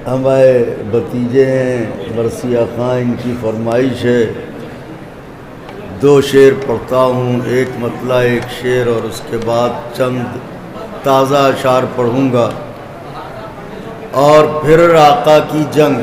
ہمارے بھتیجے ہیں مرثیہ خان، ان کی فرمائش ہے 2 شعر پڑھتا ہوں، ایک مطلع ایک شعر، اور اس کے بعد چند تازہ اشعار پڑھوں گا، اور پھر آقا کی جنگ۔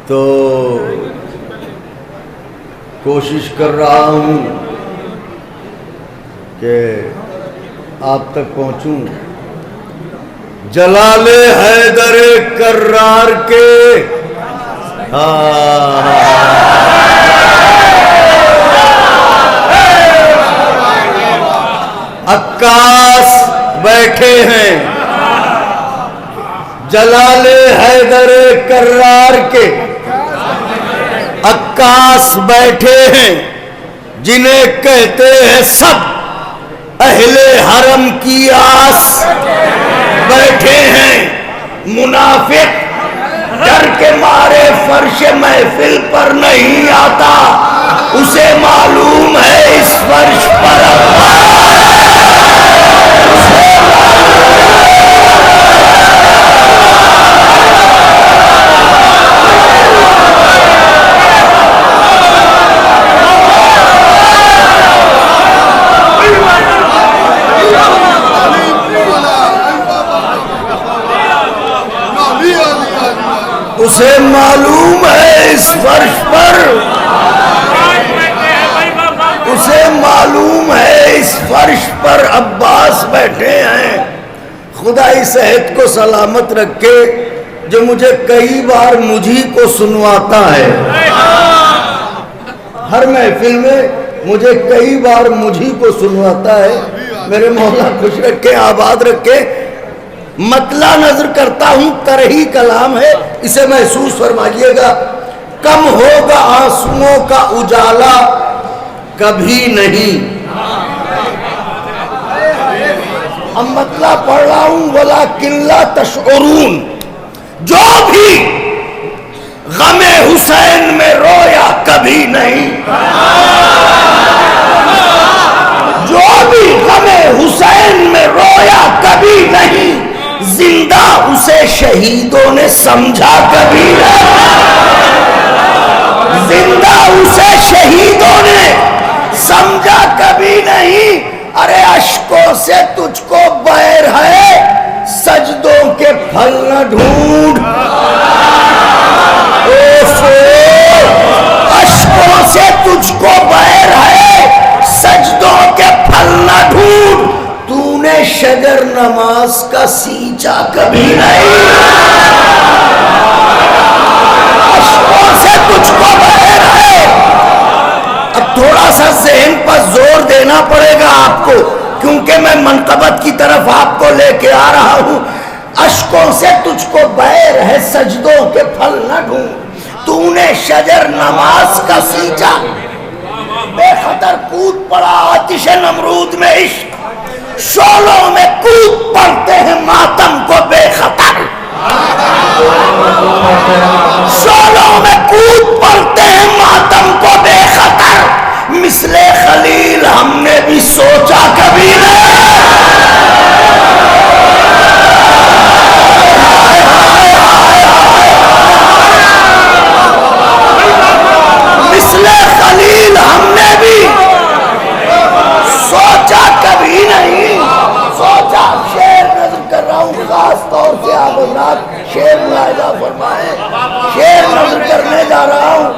تو کوشش کر رہا ہوں کہ آپ تک پہنچوں۔ جلال حیدر کرار کے عکاس بیٹھے ہیں، جلال حیدر کرار کے عکاس بیٹھے ہیں، جنہیں کہتے ہیں سب اہل حرم کی آس بیٹھے ہیں۔ منافق ڈر کے مارے فرش محفل پر نہیں آتا، اسے معلوم ہے اس فرش پر اسے معلوم ہے اس فرش پر، اسے معلوم ہے اس فرش پر عباس بیٹھے ہیں۔ خدا اس عہد کو سلامت رکھے جو مجھے کئی بار مجھی کو سنواتا ہے، ہر محفل میں مجھے کئی بار مجھی کو سنواتا ہے۔ میرے مولا خوش رکھے، آباد رکھے۔ مطلع نظر کرتا ہوں، طرحی کلام ہے، اسے محسوس فرمائیے گا۔ کم ہوگا آنسوؤں کا اجالا کبھی نہیں۔ اب مطلع پڑھ رہا ہوں، وَلَكِنْ لَا تَشْعُرُونَ، جو بھی غم حسین میں رویا کبھی نہیں، جو بھی غم حسین میں رویا کبھی نہیں، زندہ اسے شہیدوں نے سمجھا کبھی نہیں، زندہ اسے شہیدوں نے سمجھا کبھی نہیں۔ ارے اشکوں سے تجھ کو بیر ہے، سجدوں کے پھل نہ ڈھونڈ۔ اشکوں سے تجھ کو بیر ہے، سجدوں کے پھل نہ ڈھونڈ۔ تو نے شجر نماز کا سینچا کبھی نہیں، اشکوں سے تجھ کو بیر ہے۔ اب تھوڑا سا ذہن پر زور دینا پڑے گا آپ کو، کیونکہ میں منقبت کی طرف آپ کو لے کے آ رہا ہوں۔ اشکوں سے تجھ کو بیر ہے، سجدوں کے پھل نہ ڈھونڈ۔ تو نے شجر نماز کا سینچا، بے خطر کود پڑا آتش نمرود میں عشق، شعلوں میں کود پڑتے ہیں ماتم کو بے خطر، شعلوں میں کود پڑتے ہیں ماتم کو بے خطر۔ مثل خلیل ہم نے بھی سوچا کبھی نہیں، مثل خلیل ہم نے بھی سوچا کبھی نہیں، سوچا۔ شعر نظر کر رہا ہوں، خاص طور سے آپ حضرات شعر ملاحظہ فرمائیں، شعر نظر کرنے جا رہا ہوں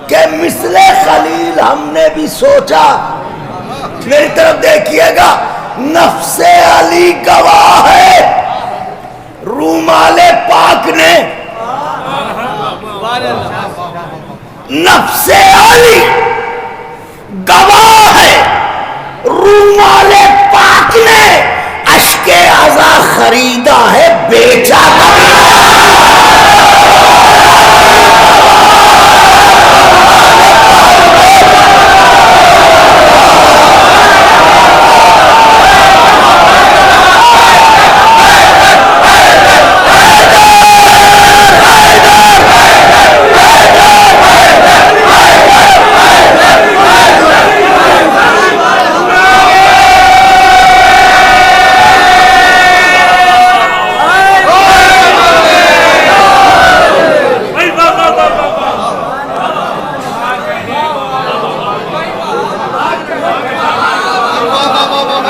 کہ مثل خلیل ہم نے بھی سوچا۔ میری طرف دیکھیے گا، نفس علی گواہ ہے، رومال پاک نے، نفس علی گواہ ہے، رومال پاک نے اشک عزا خریدا ہے، بیچا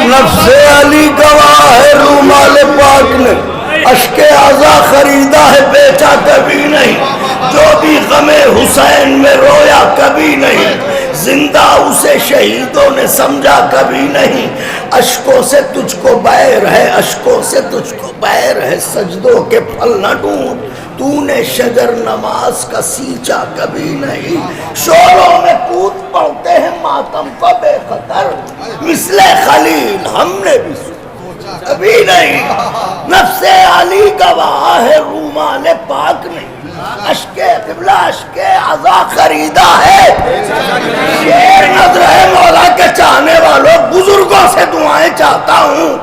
نفس علی گواہ ہے رومال پاک نے اشک عزا خریدا ہے بیچا کبھی نہیں، جو بھی غم حسین میں رویا کبھی نہیں، زندہ اسے شہیدوں نے سمجھا کبھی نہیں، اشکوں سے تجھ کو بیر ہے، اشکوں سے تجھ کو بیر ہے، سجدوں کے پھل نہ ڈھونڈ، تو نے شجر نماز کا سینچا کبھی نہیں، شوروں میں کود پڑتے ہیں ماتم کو بے خطر، مثل خلیل ہم نے بھی سوچا کبھی نہیں، نفس علی گواہ ہے رومال پاک نہیں، اشک قبلہ اشک عزا خریدا ہے، شیر نظر ہے مولا کے چاہنے والوں، بزرگوں سے دعائیں چاہتا ہوں،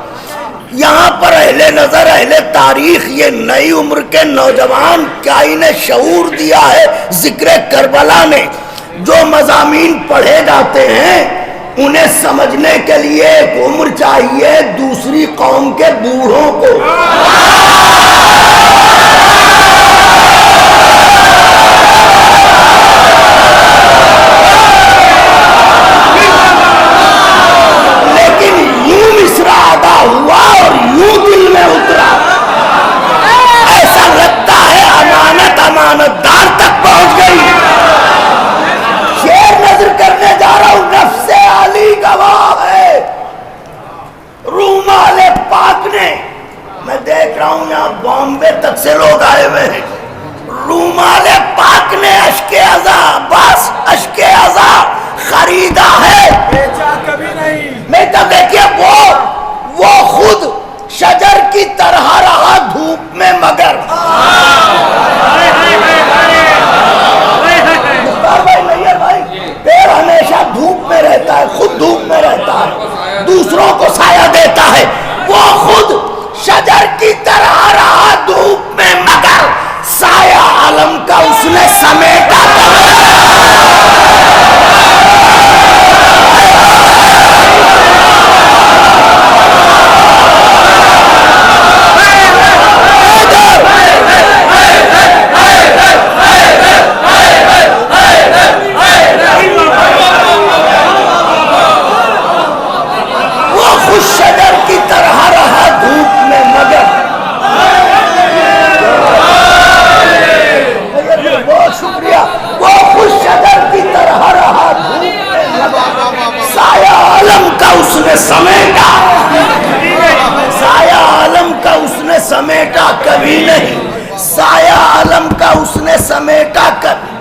یہاں پر اہل نظر اہل تاریخ یہ نئی عمر کے نوجوان کیا انہیں شعور دیا ہے ذکر کربلا نے، جو مضامین پڑھے جاتے ہیں انہیں سمجھنے کے لیے ایک عمر چاہیے دوسری قوم کے بوڑھوں کو، لیکن یوں مصرع ادا ہوا اور یوں دل میں اترا، ایسا لگتا ہے امانت امانت دار تک پہنچ گئی۔ شیر نظر کرنے جا رہا ہوں، نفس علی گواہ ہے رومال پاک نے، میں دیکھ رہا ہوں یہاں بامبے تک سے لوگ آئے ہوئے ہیں، رومال پاک نے اشک عزا بس اشک عزا خریدا ہے، بیچا کبھی نہیں۔ میں تو دیکھئے وہ خود شجر کی طرح رہا دھوپ میں مگر پیڑ ہمیشہ دھوپ میں رہتا ہے، خود دھوپ میں رہتا ہے، دوسروں کو سایہ دیتا ہے، وہ خود شجر کی طرح رہا دھوپ میں مگر سایہ عالم کا اس نے سمیٹا شجر کی طرح رہا دھوپ میں مگر، بہت شکریہ، وہ خوش شجر کی طرح رہا دھوپ میں مگر سایہ عالم کا اس نے سمیٹا، سایہ عالم کا اس نے سمیٹا کبھی نہیں، سایہ عالم کا اس نے سمیٹا کبھی۔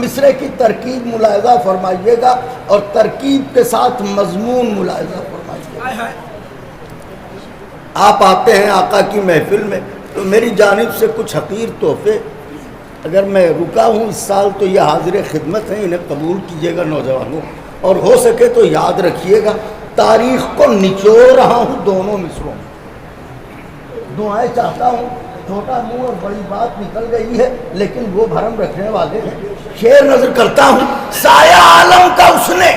مصرے کی ترکیب ملاحظہ فرمائیے گا اور ترکیب کے ساتھ مضمون ملاحظہ فرمائیے گا۔ آپ آتے ہیں آقا کی محفل میں تو میری جانب سے کچھ حقیر تحفے، اگر میں رکا ہوں اس سال تو یہ حاضر خدمت ہیں، انہیں قبول کیجئے گا نوجوانوں، اور ہو سکے تو یاد رکھیے گا تاریخ کو نچوڑ رہا ہوں دونوں مصروں میں، دعائیں چاہتا ہوں، چھوٹا منہ اور بڑی بات نکل گئی ہے لیکن وہ بھرم رکھنے والے ہیں۔ شیر نظر کرتا ہوں، سایہ عالم کا اس نے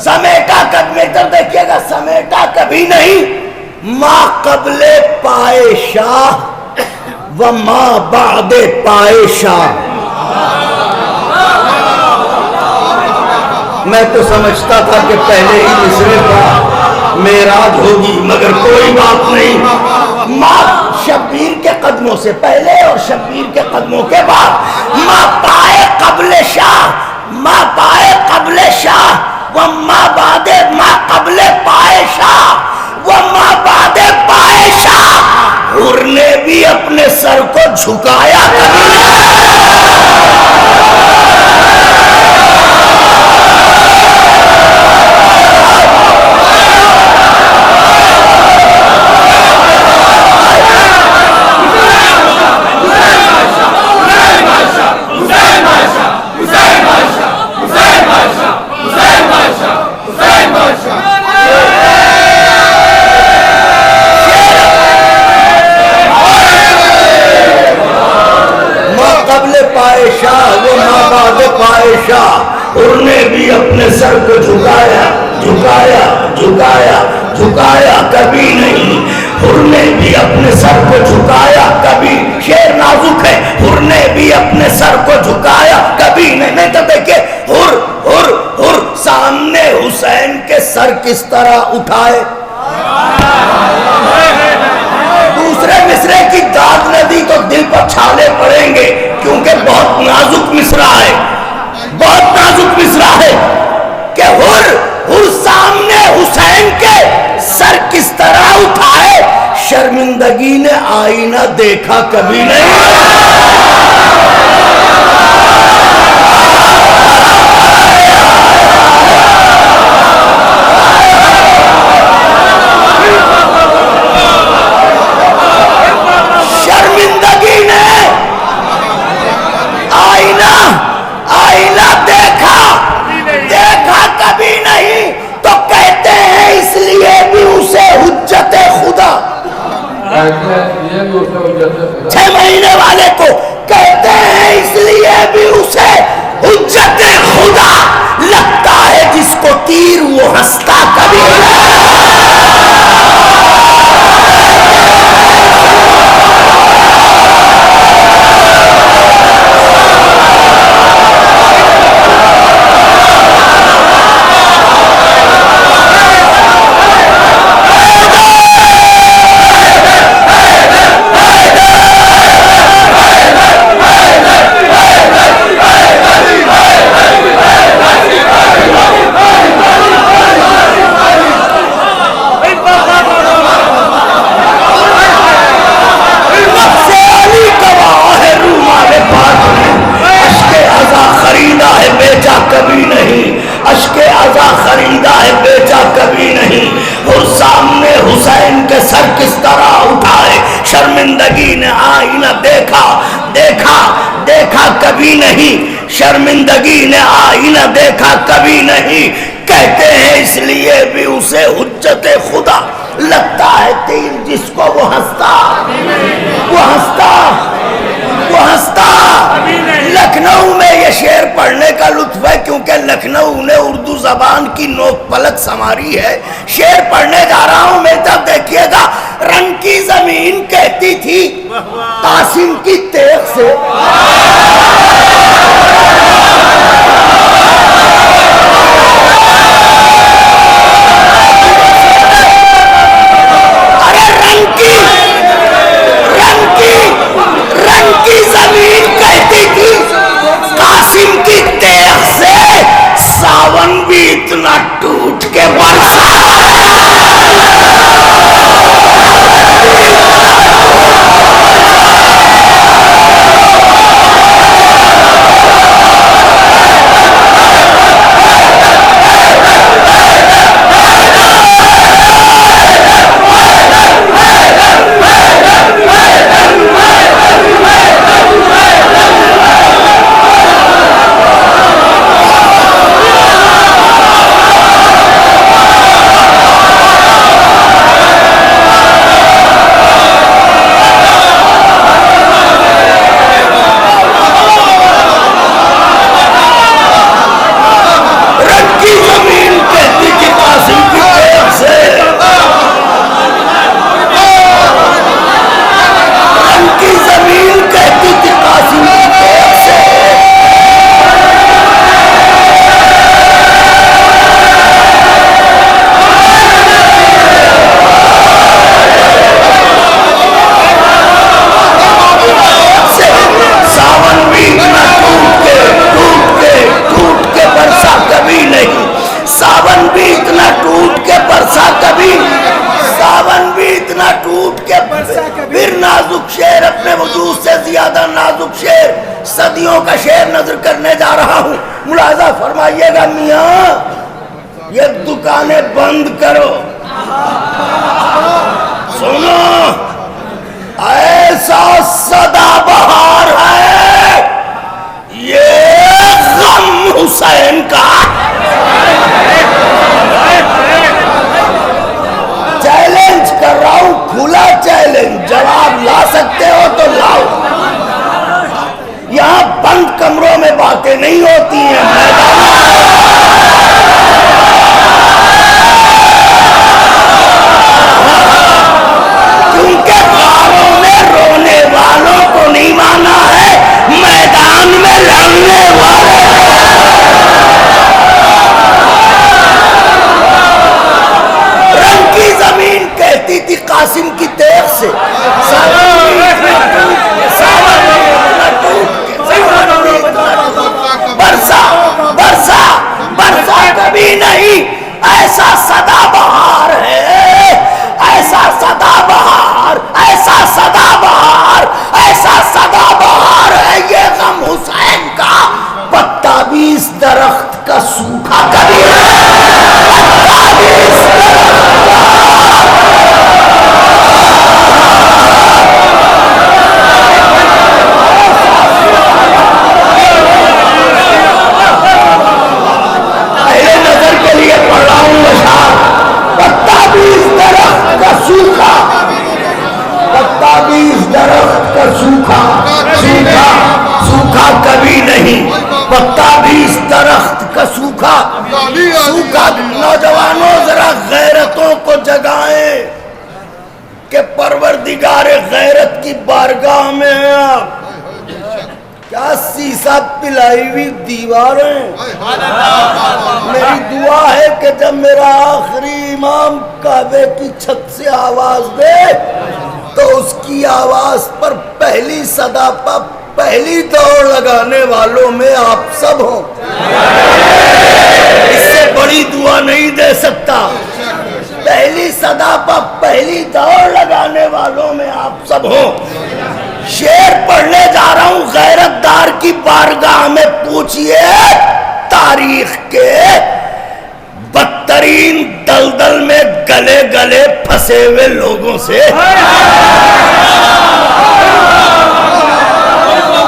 سمیٹا کبھی، ادھر دیکھیے گا، سمیٹا کبھی نہیں، ما قبل پائے شاہ و ما بعد پائے شاہ۔ میں تو سمجھتا تھا کہ پہلے ہی مصرے پر معراج ہوگی، مگر کوئی بات نہیں، ماں شبیر کے قدموں سے پہلے اور شبیر کے قدموں کے بعد، ماں پائے قبل شاہ، ماں پائے قبل شاہ و ماں بعد ماں قبل پائے شاہ و ماں بعد پائے شاہ، حر نے بھی اپنے سر کو جھکایا اور نے بھی اپنے سر کو جھکایا جھکایا جھکایا جھکایا کبھی نہیں، حر نے بھی اپنے سر کو جھکایا کبھی، شیر نازک ہے، حر نے بھی اپنے سر کو جھکایا کبھی نہیں۔ نہیں تو دیکھیں حر حر حر سامنے حسین کے سر کس طرح اٹھائے. دوسرے مصرے کی داد نہ دی تو دل پر چھالے پڑیں گے، کیونکہ بہت نازک مصرع ہے، بہت نازک مصرع ہے کہ ہر سامنے حسین کے سر کس طرح اٹھائے، شرمندگی نے آئینہ دیکھا کبھی نہیں. چھ مہینے والے کو کہتے ہیں اس لیے بھی اسے حجت خدا لگتا ہے، جس کو تیر وہ ہنستا کبھی کبھی نہیں، اشک عزا خریدا ہے بیچا کبھی نہیں. اور سامنے حسین کے سر کس طرح اٹھائے، شرمندگی نے آئینہ دیکھا دیکھا دیکھا کبھی نہیں، شرمندگی نے آئینہ دیکھا کبھی نہیں. کہتے ہیں اس لیے بھی اسے حجت خدا لگتا ہے تیر جس کو وہ ہنستا وہ ہنستا وہ ہنستا. لکھنؤ میں یہ شعر پڑھنے کا لطف ہے کیونکہ لکھنؤ نے اردو زبان کی نوک پلک سنواری ہے. شعر پڑھنے جا رہا ہوں میں، تب دیکھیے گا. رنگ کی زمین کہتی تھی قاسم کی تیغ سے، رنگ کی زمین کہتی تھی قاسم کی تیغ سے، ساون بھی اتنا ٹوٹ کے برسا. صدیوں کا شعر نظر کرنے جا رہا ہوں. ملاحظہ فرمائیے گا میاں، یہ دکانیں بند کرو. سنو، ایسا صدا بہار ہے یہ غم حسین کا. چیلنج کر رہا ہوں، کھلا چیلنج. جواب لا سکتے ہو تو لاؤ. یہاں بند کمروں میں باتیں نہیں ہوتی ہیں، کیونکہ غاروں میں رونے والوں کو نہیں مانا ہے، میدان میں لڑنے والے ایسا سدا بہار ہے، ایسا سدا بہار، ایسا سدا بہار، ایسا سدا بہار ہے یہ غم حسین کا، پتا بھی اس درخت کا سوکھا کبھی نہیں، پتا بھی اس درخت پہلے نظر کے لیے پڑھ رہا ہوں اشعار، پتا بھی اس درخت کا سوکھا، پتا بھی اس درخت کا سوکھا، سوکھا سوکھا کبھی نہیں، پتا بھی اس درخت کا سوکھا سوکھا۔ نوجوانوں ذرا غیرتوں کو جگائیں کہ پروردگار غیرت کی بارگاہ میں ہیں آپ، کیا سیسا پلائی ہوئی دیواریں۔ میری دعا ہے کہ جب میرا آخری امام کعبے کی چھت سے آواز دے تو اس کی آواز پر پہلی صدا پر پہلی دوڑ لگانے والوں میں آپ سب ہوں، اس سے بڑی دعا نہیں دے سکتا۔ پہلی صدا پر پہلی دوڑ لگانے والوں میں آپ سب ہوں۔ شعر پڑھنے جا رہا ہوں، غیرت دار کی بارگاہ میں پوچھئے تاریخ کے بدترین دلدل میں گلے گلے پھنسے ہوئے لوگوں سے،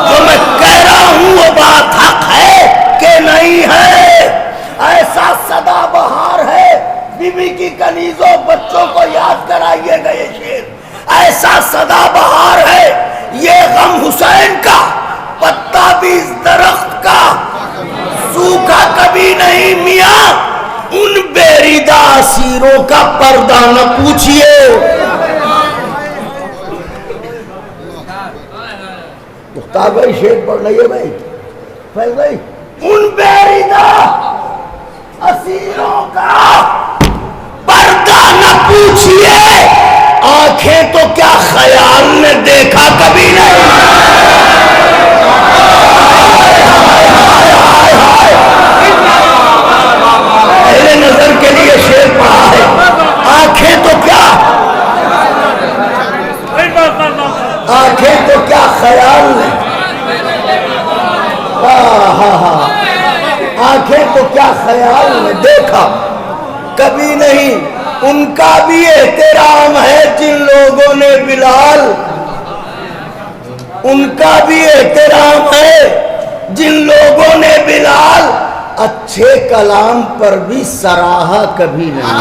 جو میں کہہ رہا ہوں وہ بات حق ہے کہ نہیں ہے۔ ایسا سدا بہار ہے، بی بی کی کنیزوں بچوں کو یاد کرائیے گا یہ شعر، ایسا سدا بہار ہے یہ غم حسین کا، پتا بھی اس درخت کا سوکھا کبھی نہیں۔ میاں ان بیریدہ اسیروں کا پردہ نہ پوچھئے، مختار بھائی شعر پڑھ لئیے بھائی، فیض بھائی، ان بیریدہ اسیروں کا پردہ نہ پوچھئے، آنکھیں تو کیا خیال نے دیکھا کبھی نہیں۔ پہلے نظر کے لیے شعر پڑھا ہے، آنکھیں تو کیا، آنکھیں تو کیا خیال نے، آنکھیں تو کیا خیال نے دیکھا کبھی نہیں۔ ان کا بھی احترام ہے جن لوگوں نے بلال، ان کا بھی احترام ہے جن لوگوں نے بلال اچھے کلام پر بھی سراہا کبھی نہیں۔